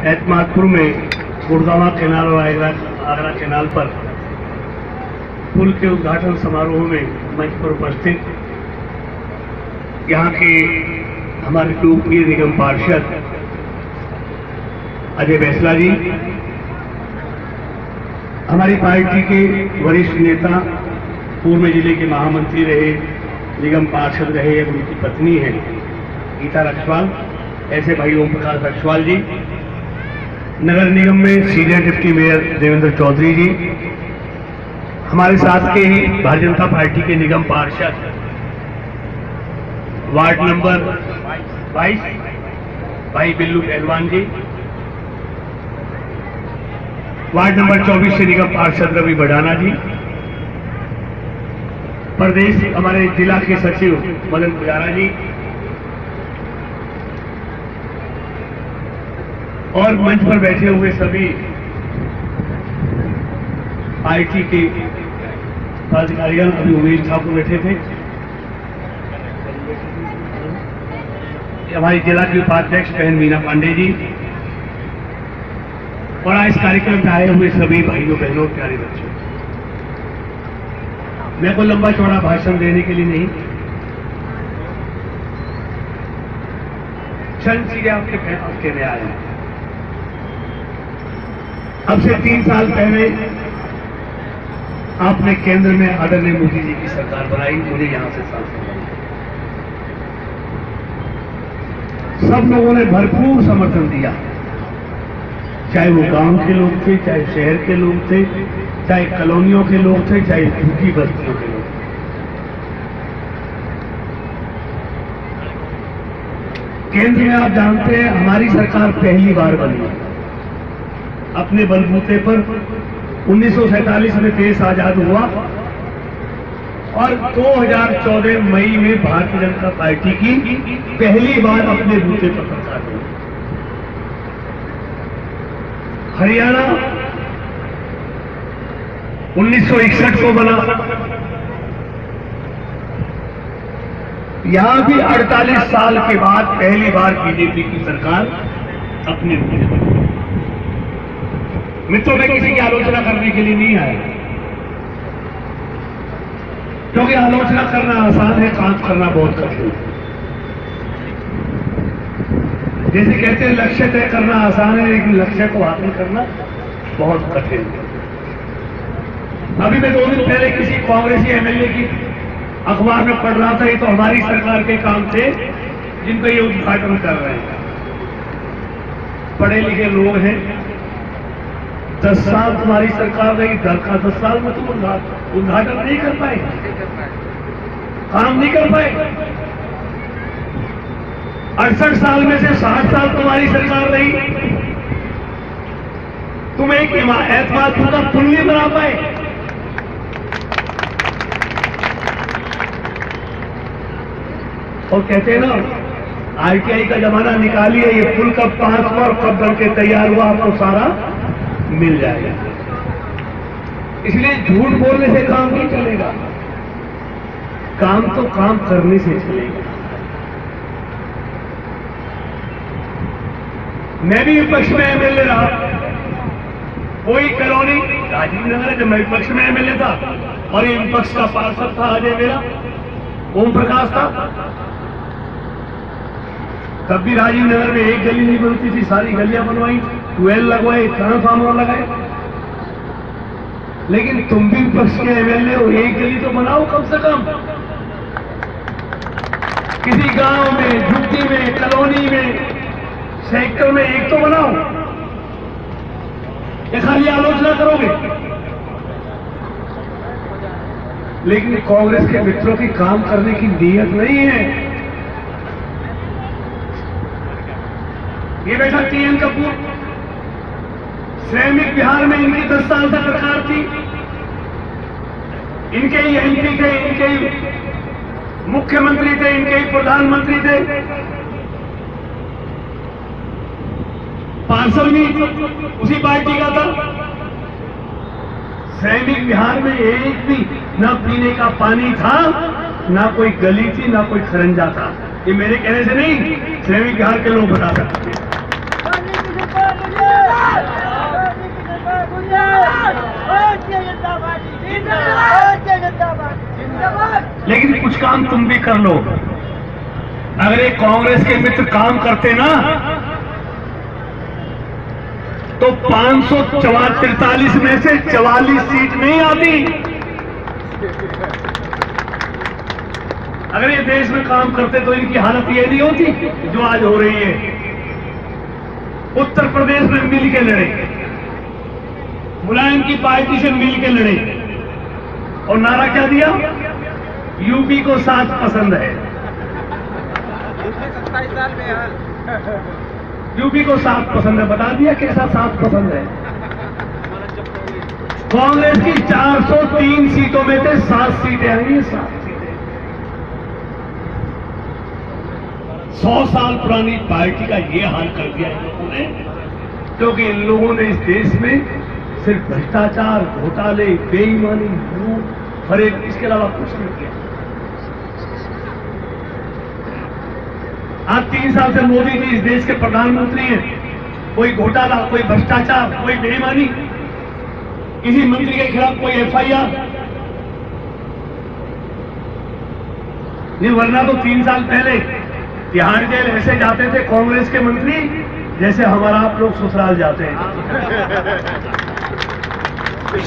एतमादपुर में गुड़गावा कैनाल और आगरा कैनाल पर पुल के उद्घाटन समारोह में मंच पर उपस्थित यहाँ के हमारे लोकप्रिय निगम पार्षद अजय बैसला जी, हमारी पार्टी के वरिष्ठ नेता, पूर्व जिले के महामंत्री रहे, निगम पार्षद रहे, उनकी पत्नी है गीता रक्षवाल, ऐसे भाई ओम प्रकाश रक्षवाल जी, नगर निगम में senior deputy mayor Devendra Chaudhary ji, हमारे साथ के ही भारतीय जनता पार्टी के निगम पार्षद वार्ड नंबर 22 भाई बिल्लू पहलवान जी, वार्ड नंबर 24 से निगम पार्षद रवि बडाना जी, प्रदेश हमारे जिला के सचिव मदन पुजारा जी और मंच पर बैठे हुए सभी पार्टी के पदाधिकारीगण, अभी उमेश ठाकुर बैठे थे, हमारी जिला की उपाध्यक्ष बहन मीना पांडे जी और आज कार्यक्रम में आए हुए सभी भाइयों बहनों प्यारे बच्चों। मैं को लंबा चौड़ा भाषण देने के लिए नहीं, चंद चीजें आपके कहने आए हैं। अब से 3 साल पहले आपने केंद्र में आदरणीय मोदी जी की सरकार बनाई, मुझे यहां से सांसद बनाई। सब लोगों ने भरपूर समर्थन दिया, चाहे वो गांव के लोग थे, चाहे शहर के लोग थे, चाहे कॉलोनियों के लोग थे, चाहे झुग्गी बस्तियों के लोग थे। केंद्र में आप जानते हैं हमारी सरकार पहली बार बनी, अपने बलबूते पर 1947 में देश आजाद हुआ और 2014 मई में भारतीय जनता पार्टी की पहली बार अपने बूते पर सरकार हुई। हरियाणा 1961 को बना, यहां भी 48 साल के बाद पहली बार बीजेपी की सरकार अपने बूते पर। मित्रों, मैं किसी की आलोचना करने के लिए नहीं आया, क्योंकि आलोचना करना आसान है, काम करना बहुत कठिन है। जैसे कहते हैं लक्ष्य तय करना आसान है, लेकिन लक्ष्य को हासिल करना बहुत कठिन है। अभी मैं 2 दिन पहले किसी कांग्रेसी एमएलए की अखबार में पढ़ रहा था, ये तो हमारी सरकार के काम थे जिनका ये उद्घाटन कर रहे हैं। पढ़े लिखे लोग हैं, 10 साल तुम्हारी सरकार रही, 10 साल में तुम उद्घाटन नहीं कर पाए, काम नहीं कर पाए। 68 साल में से 60 साल तुम्हारी सरकार रही, तुम एक एतमादपुर का पुल नहीं बना पाए। और कहते हैं ना, आरटीआई का जमाना निकालिए, ये पुल कब पास हुआ और कब बन के तैयार हुआ, आपको सारा मिल जाएगा। इसलिए झूठ बोलने से काम नहीं चलेगा, काम तो काम करने से चलेगा। मैं भी विपक्ष में एमएलए रहा, कोई कॉलोनी राजीव नगर, जब मैं विपक्ष में एमएलए था और ये विपक्ष का पार्षद था अजय मेरा ओम प्रकाश था, तब भी राजीव नगर में एक गली नहीं बनती थी, सारी गलियां बनवाई, ट्यूबवेल लगवाए, ट्रांसफार्मर लगाए। लेकिन तुम भी विपक्ष के एमएलए हो, एक गली तो बनाओ कम से कम, किसी गांव में, झुग्गी में, कॉलोनी में, सेक्टर में एक तो बनाओ। ये खाली आलोचना करोगे। लेकिन कांग्रेस के मित्रों की काम करने की नीयत नहीं है। ये बैठा TN कपूर, श्रमिक बिहार में इनकी 10 साल से सरकार थी, इनके ही MP थे, इनके ही मुख्यमंत्री थे, इनके ही प्रधानमंत्री थे, पार्षद भी उसी पार्टी का था। श्रमिक बिहार में एक भी ना पीने का पानी था, ना कोई गली थी, ना कोई खरंजा था। ये मेरे कहने से नहीं, सभी बिहार के लोग बता सकते हैं। लेकिन कुछ काम तुम भी कर लो। अगर ये कांग्रेस के मित्र काम करते ना तो 543 में से 44 सीट नहीं आती। अगर ये देश में काम करते तो इनकी हालत ये नहीं होती जो आज हो रही है। उत्तर प्रदेश में मिल के लड़े, मुलायम की पार्टी से मिल के लड़े और नारा क्या दिया? यूपी को साथ पसंद है। 27 साल में हाल यूपी को साथ पसंद है। बता दिया कैसा साथ पसंद है। कांग्रेस की 403 सीटों में से 7 सीटें आएंगी। 7 सीटें 100 साल पुरानी पार्टी का ये हाल कर दिया इन लोगों ने, क्योंकि इन लोगों ने इस देश में सिर्फ भ्रष्टाचार, घोटाले, बेईमानी, लूट, फरेब, इसके अलावा कुछ नहीं किया। आज 3 साल से मोदी जी इस देश के प्रधानमंत्री हैं। कोई घोटाला, कोई भ्रष्टाचार, कोई बेईमानी, किसी मंत्री के खिलाफ कोई एफआईआर नहीं। वरना तो 3 साल पहले तिहाड़ जेल ऐसे जाते थे कांग्रेस के मंत्री जैसे हमारा आप लोग ससुराल जाते हैं।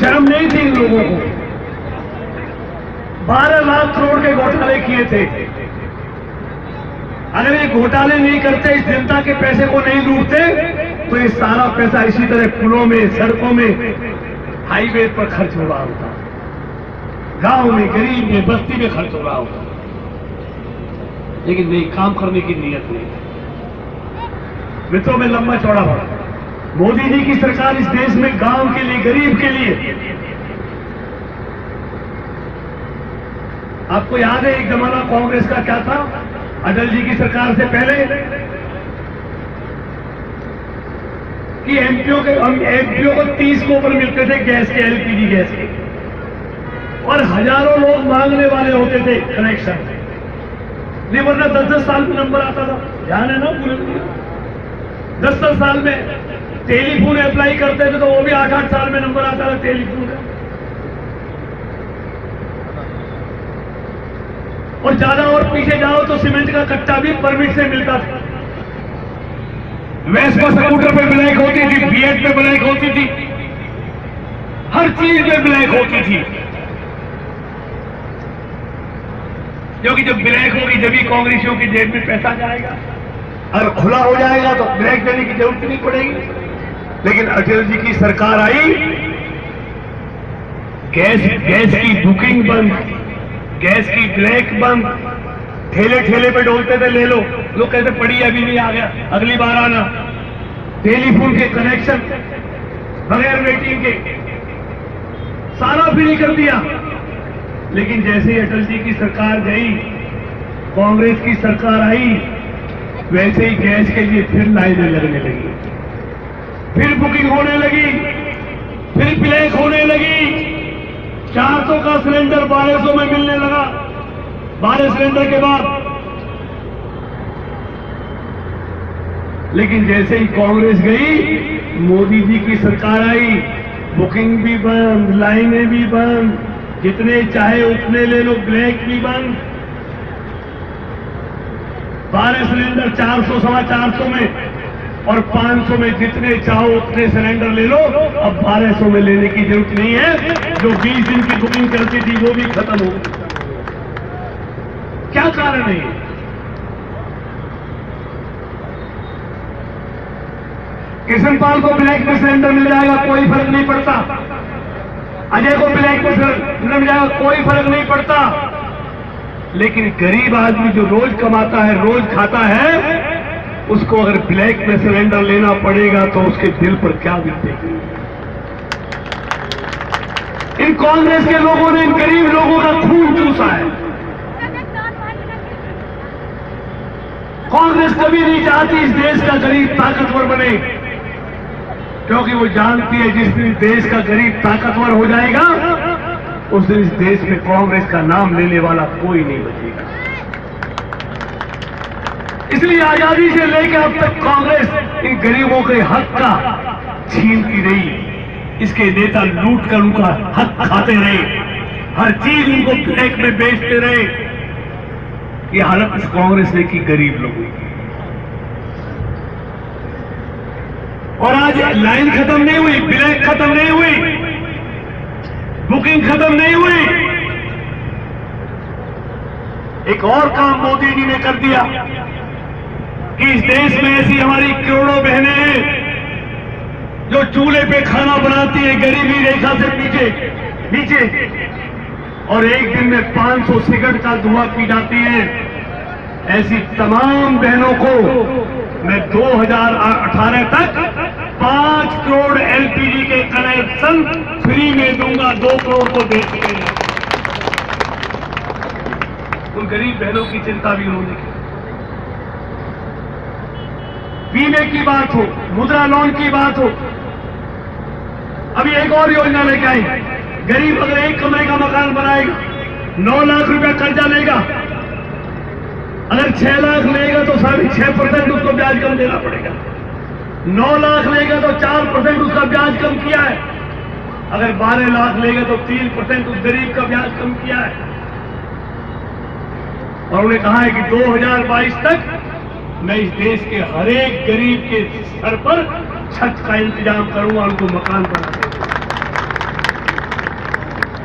शर्म नहीं थी इन लोगों को। 12 लाख करोड़ के घोटाले किए थे। अगर ये घोटाले नहीं करते, इस जनता के पैसे को नहीं लूटते, तो ये सारा पैसा इसी तरह पुलों में, सड़कों में, हाईवे पर खर्च हो रहा होता, गांव में, गरीब में, बस्ती में खर्च हो रहा होता। लेकिन नहीं, काम करने की नीयत नहीं। मित्रों में लंबा चौड़ा बढ़ा, मोदी जी की सरकार इस देश में गांव के लिए, गरीब के लिए, आपको याद है एक जमाना कांग्रेस का क्या था? अटल जी की सरकार से पहले कि एमपीओ को 30 के ऊपर मिलते थे गैस के, एलपीजी गैस के, और हजारों लोग मांगने वाले होते थे कनेक्शन। नहीं, वरना 10-10 साल में नंबर आता था। ध्यान है ना? पूरे 10-10 साल में टेलीफोन अप्लाई करते थे तो वो भी 8-8 साल में नंबर आता था टेलीफोन का। और ज्यादा और पीछे जाओ तो सीमेंट का कट्टा भी परमिट से मिलता था। वेस्पा स्कूटर पे ब्लैक होती थी, बीएड पे ब्लैक होती थी, हर चीज पे ब्लैक होती थी। क्योंकि जब ब्लैक होगी जब भी कांग्रेसियों की जेब में पैसा जाएगा। अगर खुला हो जाएगा तो ब्लैक देने की जरूरत नहीं पड़ेगी। लेकिन अटल जी की सरकार आई, गैस की बुकिंग बंद, गैस की ब्लैक बंद, ठेले ठेले पे डोलते थे ले लो, लोग कहते पड़ी अभी नहीं आ गया, अगली बार आना। टेलीफोन के कनेक्शन बगैर वेटिंग के सारा फ्री कर दिया। लेकिन जैसे ही अटल जी की सरकार गई, कांग्रेस की सरकार आई, वैसे ही गैस के लिए फिर लाइनें लगने लगी, फिर बुकिंग होने लगी, फिर ब्लैक होने लगी। 400 का सिलेंडर 1200 में मिलने लगा 12 सिलेंडर के बाद। लेकिन जैसे ही कांग्रेस गई, मोदी जी की सरकार आई, बुकिंग भी बंद, लाइनें भी बंद, जितने चाहे उतने ले लो, ब्लैक भी बंद। 12 सिलेंडर 400, 450 में, और 500 में जितने चाहो उतने सिलेंडर ले लो। अब 1200 में लेने की जरूरत नहीं है। जो 20 दिन की बुकिंग करती थी वो भी खत्म हो गई। क्या कारण है? किशनपाल को ब्लैक में सिलेंडर मिल जाएगा, कोई फर्क नहीं पड़ता। अजय को ब्लैक में सिलेंडर मिल जाएगा, कोई फर्क नहीं पड़ता। लेकिन गरीब आदमी जो रोज कमाता है, रोज खाता है, उसको अगर ब्लैक में सिलेंडर लेना पड़ेगा तो उसके दिल पर क्या बीतेगी? इन कांग्रेस के लोगों ने इन गरीब लोगों का खून चूसा है। कांग्रेस कभी नहीं चाहती इस देश का गरीब ताकतवर बने, क्योंकि वो जानती है जिस दिन देश का गरीब ताकतवर हो जाएगा उस दिन इस देश में कांग्रेस का नाम लेने वाला कोई नहीं बचेगा। इसलिए आजादी से लेकर अब तक कांग्रेस इन गरीबों के हक का छीनती रही। इसके नेता लूट कर उनका हक खाते रहे, हर चीज उनको ब्लैक में बेचते रहे। ये हालत इस कांग्रेस ने की गरीब लोगों की। और आज लाइन खत्म नहीं हुई, ब्लैक खत्म नहीं हुई, बुकिंग खत्म नहीं हुई। एक और काम मोदी जी ने कर दिया कि इस देश में ऐसी हमारी करोड़ों बहनें हैं जो चूल्हे पे खाना बनाती है गरीबी रेखा से नीचे और एक दिन में 500 सिगरेट का धुआं पी जाती है। ऐसी तमाम बहनों को मैं 2018 तक 5 करोड़ एलपीजी के कनेक्शन फ्री में दूंगा, 2 करोड़ को दे चुके हैं। उन गरीब बहनों की चिंता भी उन्होंने की। बीमे की बात हो, मुद्रा लोन की बात हो, अभी एक और योजना लेके आई। गरीब अगर 1 कमरे का मकान बनाएगा 9 लाख रुपया कर्जा लेगा, अगर 6 लाख लेगा तो 6.5% उसको ब्याज कम देना पड़ेगा। 9 लाख लेगा तो 4% उसका ब्याज कम किया है। अगर 12 लाख लेगा तो 3% उस गरीब का ब्याज कम किया है। और उन्होंने कहा है कि 2022 तक मैं इस देश के हर एक गरीब के सर पर छत का इंतजाम करूंगा, उनको मकान बना दूंगा।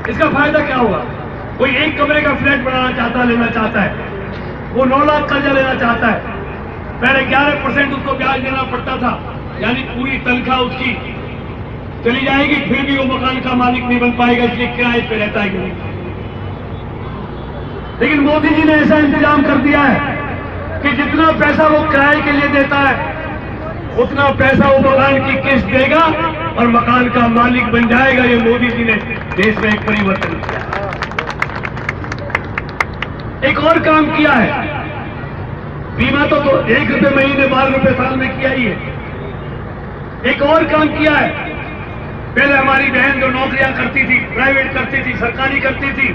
इसका फायदा क्या होगा? कोई 1 कमरे का फ्लैट बनाना चाहता, लेना चाहता है, वो 9 लाख कर्जा लेना चाहता है। पहले 11% उसको ब्याज देना पड़ता था, यानी पूरी तनख्वाह उसकी चली जाएगी, फिर भी वो मकान का मालिक नहीं बन पाएगा, इसलिए किराए पे रहता है गरीब। लेकिन मोदी जी ने ऐसा इंतजाम कर दिया है कि जितना पैसा वो किराए के लिए देता है उतना पैसा वो मकान की किस्त देगा और मकान का मालिक बन जाएगा। ये मोदी जी ने देश में एक परिवर्तन किया। एक और काम किया है, बीमा तो 1 रुपये महीने 12 रुपये साल में किया ही है। एक और काम किया है, पहले हमारी बहन जो नौकरियां करती थी, प्राइवेट करती थी, सरकारी करती थी,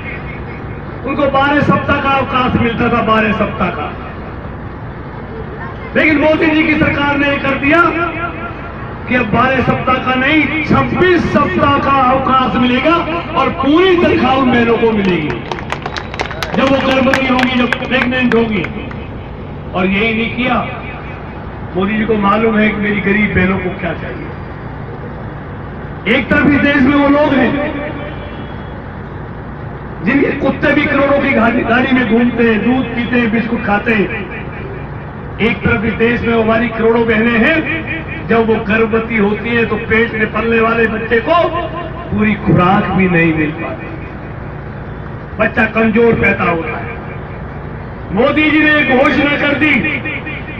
उनको 12 सप्ताह का अवकाश मिलता था, 12 सप्ताह का। लेकिन मोदी जी की सरकार ने कर दिया कि अब 12 सप्ताह का नहीं, 26 सप्ताह का अवकाश मिलेगा और पूरी तनख्वाह उन बहनों को मिलेगी जब वो गर्भवती होंगी, जब प्रेग्नेंट होगी। और यही नहीं किया, मोदी जी को मालूम है कि मेरी गरीब बहनों को क्या चाहिए। एक तरफ इस देश में वो लोग हैं जिनके कुत्ते भी करोड़ों की गाड़ी में घूमते हैं, दूध पीते हैं, बिस्कुट खाते हैं। एक तरफ इस देश में हमारी करोड़ों बहनें हैं, जब वो गर्भवती होती है तो पेट में पलने वाले बच्चे को पूरी खुराक भी नहीं मिल पाती, बच्चा कमजोर पैदा होता है। मोदी जी ने एक घोषणा कर दी,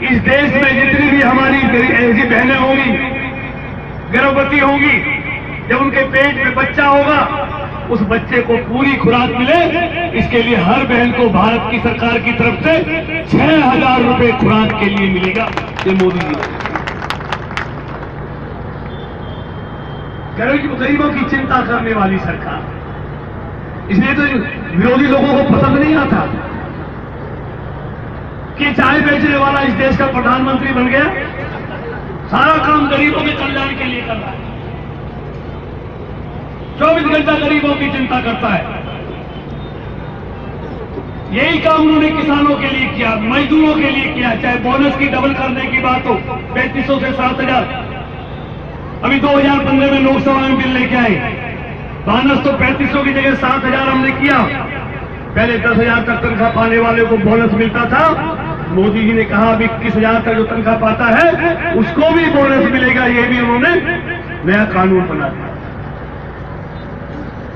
इस देश में जितनी भी हमारी ऐसी बहनें होंगी, गर्भवती होंगी, जब उनके पेट में बच्चा होगा उस बच्चे को पूरी खुराक मिले, इसके लिए हर बहन को भारत की सरकार की तरफ से 6,000 रुपए खुराक के लिए मिलेगा। ये मोदी जी गरीबों की चिंता करने वाली सरकार। इसलिए तो विरोधी लोगों को पसंद नहीं आता कि चाय बेचने वाला इस देश का प्रधानमंत्री बन गया, सारा काम गरीबों के कल्याण के लिए कर रहा है, 24 घंटा गरीबों की चिंता करता है। यही काम उन्होंने किसानों के लिए किया, मजदूरों के लिए किया, चाहे बोनस की डबल करने की बात हो, 3500 से 7,000। अभी 2015 में लोकसभा में बिल लेके आए, बोनस तो 3500 की जगह 7,000 हमने किया। पहले 10,000 तक तनख्वाह पाने वाले को बोनस मिलता था, मोदी जी ने कहा अब 21,000 तक जो तनख्वाह पाता है उसको भी बोनस मिलेगा। ये भी उन्होंने नया कानून बना दिया।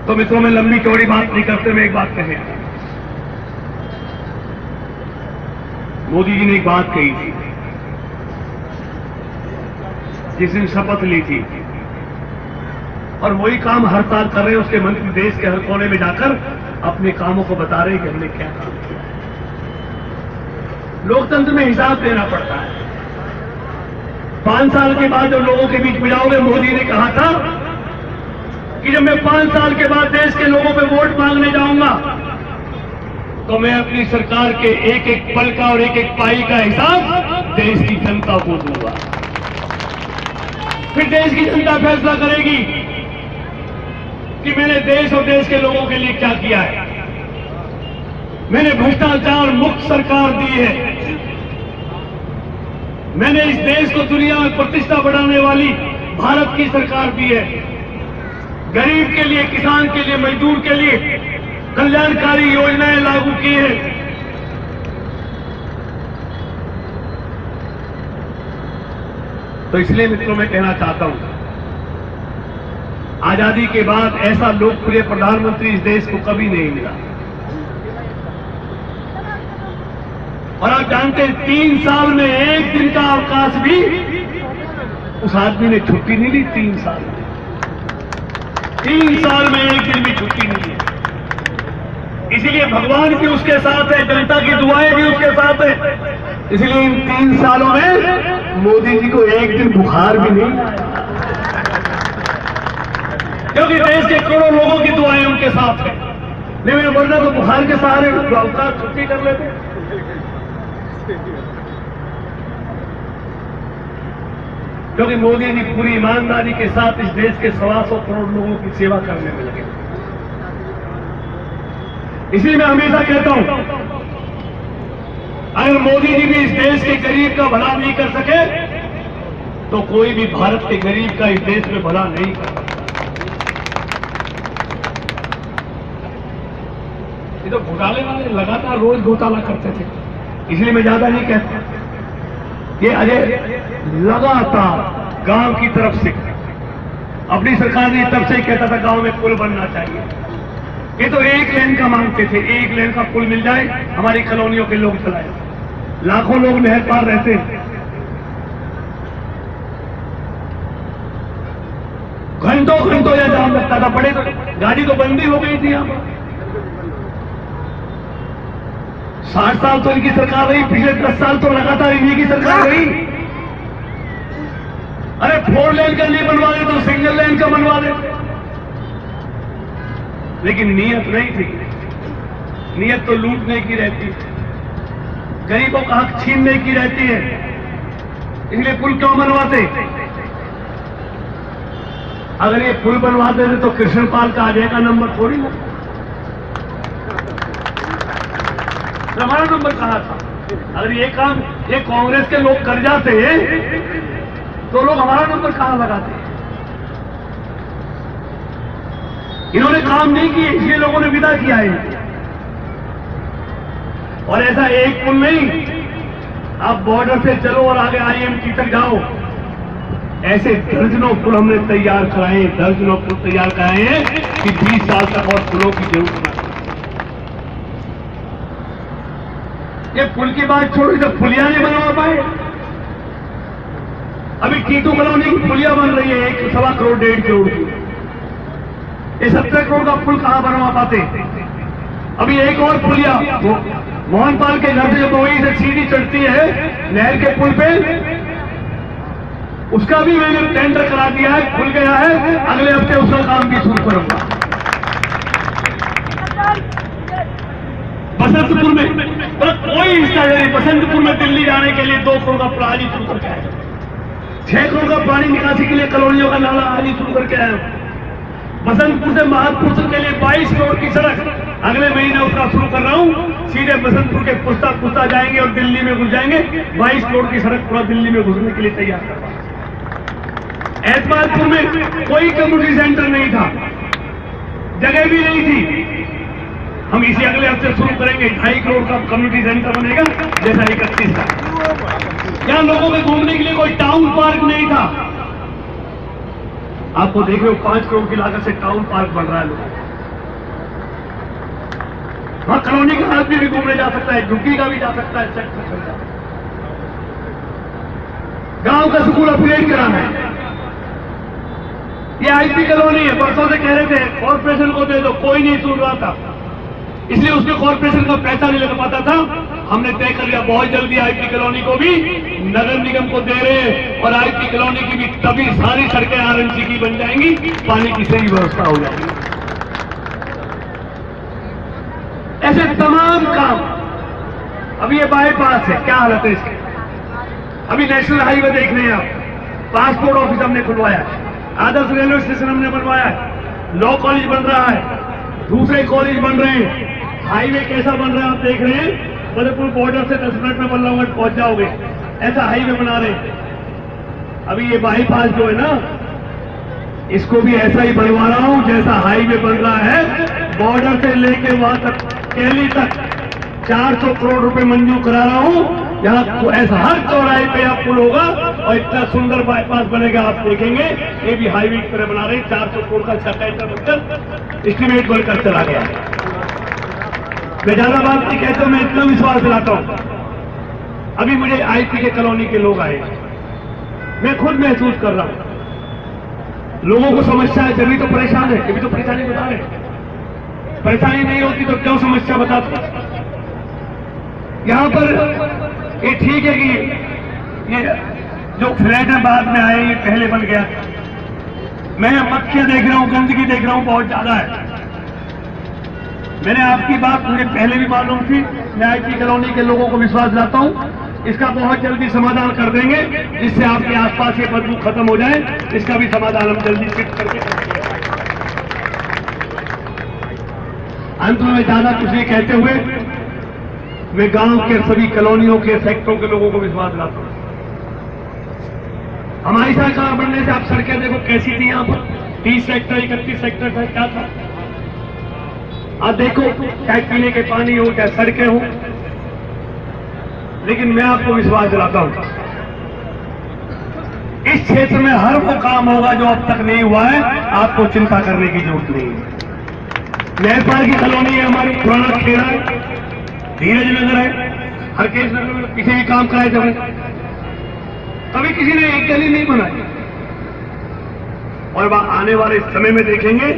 तो मित्रों, में लंबी चौड़ी बात नहीं करते, मैं एक बात कहे, मोदी जी ने एक बात कही थी जिस दिन शपथ ली थी, और वही काम हर साल कर रहे हैं। उसके मंत्री देश के हर कोने में जाकर अपने कामों को बता रहे हैं कि हमने क्या काम किया। लोकतंत्र में हिसाब देना पड़ता है। 5 साल के बाद जब लोगों के बीच में जाओगे, मोदी ने कहा था कि जब मैं 5 साल के बाद देश के लोगों पे वोट मांगने जाऊंगा तो मैं अपनी सरकार के एक एक पल का और एक एक पाई का हिसाब देश की जनता को दूंगा। फिर देश की जनता फैसला करेगी कि मैंने देश और देश के लोगों के लिए क्या किया है। मैंने भ्रष्टाचार मुक्त सरकार दी है। मैंने इस देश को दुनिया में प्रतिष्ठा बढ़ाने वाली भारत की सरकार दी है। गरीब के लिए, किसान के लिए, मजदूर के लिए कल्याणकारी योजनाएं लागू की है। तो इसलिए मित्रों मैं कहना चाहता हूं, आजादी के बाद ऐसा लोकप्रिय प्रधानमंत्री इस देश को कभी नहीं मिला। और आप जानते हैं 3 साल में एक दिन का अवकाश भी उस आदमी ने छुट्टी नहीं ली। 3 साल में 3 साल में एक दिन भी छुट्टी नहीं ली। इसीलिए भगवान भी उसके साथ है, जनता की दुआएं भी उसके साथ है। इसलिए इन 3 सालों में मोदी जी को एक दिन बुखार भी नहीं आया, क्योंकि देश के करोड़ों लोगों की दुआएं उनके साथ है। लेकिन वरना तो बुखार के सहारे अवकाश छुट्टी कर लेते। क्योंकि मोदी जी पूरी ईमानदारी के साथ इस देश के 125 करोड़ लोगों की सेवा करने में लगे। इसलिए मैं हमेशा कहता हूं, अगर मोदी जी भी इस देश के गरीब का भला नहीं कर सके तो कोई भी भारत के गरीब का इस देश में भला नहीं कर सकता। ये तो घोटाले वाले लगातार रोज घोटाला करते थे, इसलिए मैं ज्यादा नहीं कहता। ये अजय लगातार गांव की तरफ से, अपनी सरकार ने तब से ही कहता था गांव में पुल बनना चाहिए। ये तो 1 लेन का मांगते थे, 1 लेन का पुल मिल जाए, हमारी कॉलोनियों के लोग चलाए। लाखों लोग नहर पार रहते हैं, घंटों घंटों यह जाम लगता था। बड़े तो गाड़ी तो बंदी हो गई थी। यहां पर 60 साल तो इनकी सरकार रही, पिछले 10 साल तो लगातार इन्हीं की सरकार रही। अरे 4 लेन का नहीं बनवा दे तो सिंगल लेन का बनवा दे। लेकिन नीयत नहीं थी। नीयत तो लूटने की रहती है, गरीबों का हक छीनने की रहती है। इसलिए पुल क्यों बनवाते? अगर ये पुल बनवाते थे तो कृष्णपाल का आ जाएगा नंबर थोड़ी ना। हमारा नंबर कहा था? अगर ये काम ये कांग्रेस के लोग कर जाते तो लोग हमारा नंबर कहां लगाते? इन्होंने काम नहीं किए, इसलिए लोगों ने विदा किया है। और ऐसा एक पुल नहीं, आप बॉर्डर से चलो और आगे IMT तक जाओ, ऐसे दर्जनों पुल हमने तैयार कराए, दर्जनों पुल तैयार कराए हैं कि 20 साल तक और पुलों की जरूरत नहीं। ये पुल की बात छोड़ी तो पुलिया नहीं बनवा पाए। अभी टीटू कॉलोनी की पुलिया बन रही है 1.25 करोड़ 1.5 करोड़ की। ये 17 करोड़ का पुल कहां बनवा पाते? अभी एक और पुलिया मोहनपाल के घर से जो वहीं से सीढ़ी चढ़ती है नहर के पुल पे, उसका भी मैंने टेंडर करा दिया है, खुल गया है। अगले हफ्ते उसका काम भी शुरू करूंगा। बसंतपुर में कोई हिस्सा नहीं, बसंतपुर में दिल्ली जाने के लिए 2 करोड़ का पुल आज ही शुरू करके आया। 6 करोड़ का पानी निकासी के लिए कॉलोनियों का नाला आज ही शुरू करके आया। बसंतपुर से महादपुर के लिए 22 करोड़ की सड़क अगले महीने उसका शुरू कर रहा हूं। सीधे बसंतपुर के पुस्ता जाएंगे और दिल्ली में घुस जाएंगे। 22 करोड़ की सड़क पूरा दिल्ली में घुसने के लिए तैयार कर रहा हूं। ऐतमादपुर में कोई कम्युनिटी सेंटर नहीं था, जगह भी नहीं थी। हम इसी अगले हफ्ते शुरू करेंगे। 2.5 करोड़ का कम्युनिटी सेंटर बनेगा, जैसा 31 का। यहाँ लोगों के घूमने के लिए कोई टाउन पार्क नहीं था। आपको देख रहे हो 5 करोड़ की लागत से टाउन पार्क बन रहा है। लोग वहां कॉलोनी का आदमी भी घूमने जा सकता है, झुग्गी का भी जा सकता है, गांव का स्कूल अपग्रेड कराना है। ये IP कॉलोनी है, परसों से कह रहे थे कॉर्पोरेशन को दे दो, कोई नहीं सुन रहा था, इसलिए उसके कॉर्पोरेशन का पैसा नहीं लग पाता था। हमने तय कर लिया बहुत जल्दी IP कॉलोनी को भी नगर निगम को दे रहे हैं, और IP कॉलोनी की भी तभी सारी सड़कें RMC की बन जाएंगी, पानी की सही व्यवस्था हो जाएगी। ऐसे तमाम काम। अभी ये बाईपास है, क्या हालत है इसकी। अभी नेशनल हाईवे देख रहे हैं आप, पासपोर्ट ऑफिस हमने खुलवाया है, आदर्श रेलवे स्टेशन हमने बनवाया है, लॉ कॉलेज बन रहा है, दूसरे कॉलेज बन रहे हैं, हाईवे कैसा बन रहा है आप देख रहे हैं। मधुपुर बॉर्डर से 10 मिनट में बल्लभगढ़ पहुंच जाओगे, ऐसा हाईवे बना रहे हैं। अभी ये बाईपास जो है ना, इसको भी ऐसा ही बनवा रहा हूं जैसा हाईवे बन रहा है। बॉर्डर से लेके वहां तक, केली तक 400 करोड़ रुपए मंजूर करा रहा हूं। यहाँ ऐसा हर चौराहे पे आप पुल होगा और इतना सुंदर बाईपास बनेगा, आप देखेंगे। ये भी हाईवे की तरह बना रहे हैं। 400 करोड़ का छक्का बनकर एस्टिमेट बनकर चला गया। मैं ज्यादा बात नहीं कहता, मैं इतना विश्वास दिलाता हूं। अभी मुझे आईपी के कॉलोनी के लोग आए, मैं खुद महसूस कर रहा हूं। लोगों को समस्या है, जब भी तो परेशान है, अभी तो परेशानी बता रहे। परेशानी नहीं होती तो क्यों समस्या बताते। यहां पर ये ठीक है कि ये जो फ्लैट है बाद में आए, ये पहले बन गया। मैं मक्खियां देख रहा हूं, गंदगी देख रहा हूं, बहुत ज्यादा है। मैंने आपकी बात मुझे पहले भी मालूम थी। मैं आईपी कॉलोनी के लोगों को विश्वास दिलाता हूं, इसका बहुत जल्दी समाधान कर देंगे, जिससे आपके आसपास ये बदबू खत्म हो जाए। इसका भी समाधान हम जल्दी फिक्स करके करेंगे। अंत में ज्यादा कुछ नहीं कहते हुए मैं गांव के सभी कॉलोनियों के सेक्टरों के लोगों को विश्वास दिलाता हूं। हमारी सरकार बनने से आप सड़कें देखो कैसी थी। यहां पर 30 सेक्टर 31 सेक्टर था, क्या था। आप देखो, चाहे पीने के पानी हो, चाहे सड़कें हो। लेकिन मैं आपको विश्वास दिलाता हूं, इस क्षेत्र में हर वो काम होगा जो अब तक नहीं हुआ है। आपको चिंता करने की जरूरत नहीं है। नेहपाल की कॉलोनी है हमारी, पुराना खेड़ा है, धीरज नगर है, हरकेश नगर में किसी भी काम कराए जाए, कभी किसी ने एक गली नहीं बनाई। और आने वाले समय में देखेंगे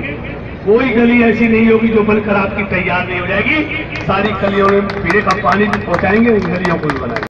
कोई गली ऐसी नहीं होगी जो बनकर आपकी तैयार नहीं हो जाएगी। सारी गलियों में पीने का पानी भी पहुंचाएंगे, उन गलियों को भी बनाएंगे।